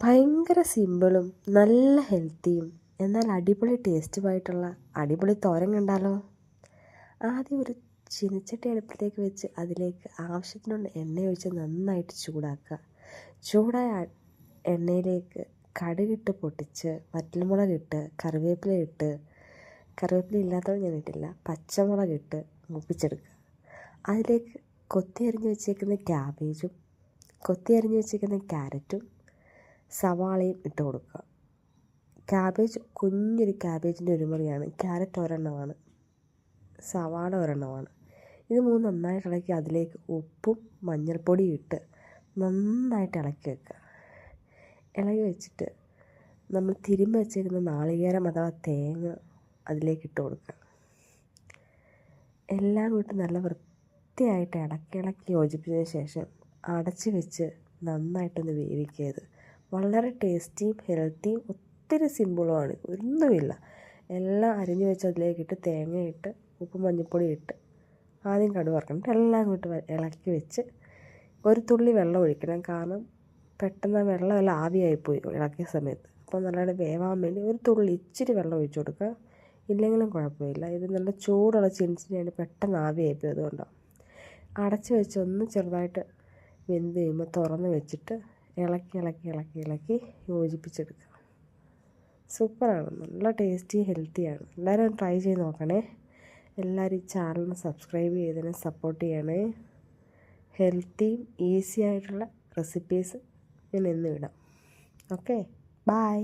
ഭയങ്കര സിമ്പിളും നല്ല ഹെൽത്തിയും എന്നാൽ അടിപൊളി ടേസ്റ്റുമായിട്ടുള്ള അടിപൊളി തോരൻ കണ്ടാലോ? ആദ്യം ഒരു ചീനച്ചട്ടി അടുപ്പിലേക്ക് വെച്ച് അതിലേക്ക് ആവശ്യത്തിനുള്ള എണ്ണ ഒഴിച്ച് നന്നായിട്ട് ചൂടാക്കുക. ചൂടായ എണ്ണയിലേക്ക് കടുകിട്ട് പൊട്ടിച്ച് വറ്റൽമുളകിട്ട് കറിവേപ്പില ഇല്ലാത്തവർ ഞാൻ ഇട്ടില്ല, പച്ചമുളകിട്ട് മൂപ്പിച്ചെടുക്കുക. അതിലേക്ക് കൊത്തി അരിഞ്ഞ് വെച്ചേക്കുന്ന ക്യാബേജും കൊത്തി അരിഞ്ഞ് വെച്ചേക്കുന്ന ക്യാരറ്റും സവാളയും ഇട്ട് കൊടുക്കുക. കുഞ്ഞൊരു ക്യാബേജിൻ്റെ ഒരു മുറിയാണ്, ക്യാരറ്റ് ഒരെണ്ണമാണ്, സവാള ഒരെണ്ണമാണ്. ഇത് മൂന്ന് നന്നായിട്ട് ഇളക്കി അതിലേക്ക് ഉപ്പും മഞ്ഞൾപ്പൊടിയും ഇട്ട് നന്നായിട്ട് ഇളക്കി വെക്കുക. ഇളക്കി വെച്ചിട്ട് നമ്മൾ തിരുമ്മി വെച്ചേക്കുന്ന നാളികേരം അഥവാ തേങ്ങ അതിലേക്ക് ഇട്ട് കൊടുക്കുക. എല്ലാം കൂട്ടി നല്ല വൃത്തിയായിട്ട് ഇളക്കി യോജിപ്പിച്ചതിന് ശേഷം അടച്ച് വെച്ച് നന്നായിട്ടൊന്ന് വേവിക്കുക. വളരെ ടേസ്റ്റിയും ഹെൽത്തിയും ഒത്തിരി സിമ്പിളുമാണ്, ഒന്നുമില്ല. എല്ലാം അരിഞ്ഞു വെച്ച് അതിലേക്കിട്ട് തേങ്ങയിട്ട് ഉപ്പ് മഞ്ഞൾപ്പൊടി ഇട്ട് ആദ്യം കടുക് വറക്കണം. എല്ലാം കൂട്ടി ഇളക്കി വെച്ച് ഒരു തുള്ളി വെള്ളം ഒഴിക്കണം. കാരണം പെട്ടെന്ന് ആ വെള്ളമെല്ലാം ആവിയായിപ്പോയി ഇളക്കിയ സമയത്ത്. അപ്പോൾ നല്ലപോലെ വേവാൻ വേണ്ടി ഒരു തുള്ളി ഇച്ചിരി വെള്ളം ഒഴിച്ചു കൊടുക്കുക. ഇല്ലെങ്കിലും കുഴപ്പമില്ല. ഇത് നല്ല ചൂടുള്ള ചിൻസിനെയാണ്, പെട്ടെന്ന് ആവിയായിപ്പോയി. അതുകൊണ്ടാണ് അടച്ച് വെച്ച് ഒന്ന് ചെറുതായിട്ട് വെന്ത് കഴിയുമ്പോൾ തുറന്ന് വെച്ചിട്ട് ഇളക്കി യോജിപ്പിച്ചെടുക്കുക. സൂപ്പറാണ്, നല്ല ടേസ്റ്റി ഹെൽത്തിയാണ്. എല്ലാവരും ട്രൈ ചെയ്ത് നോക്കണേ. എല്ലാവരും ഈ ചാനൽ സബ്സ്ക്രൈബ് ചെയ്തതിനെ സപ്പോർട്ട് ചെയ്യണേ. ഹെൽത്തിയും ഈസി ആയിട്ടുള്ള റെസിപ്പീസ് ഞാൻ എന്നും ഇടാം. Okay, by.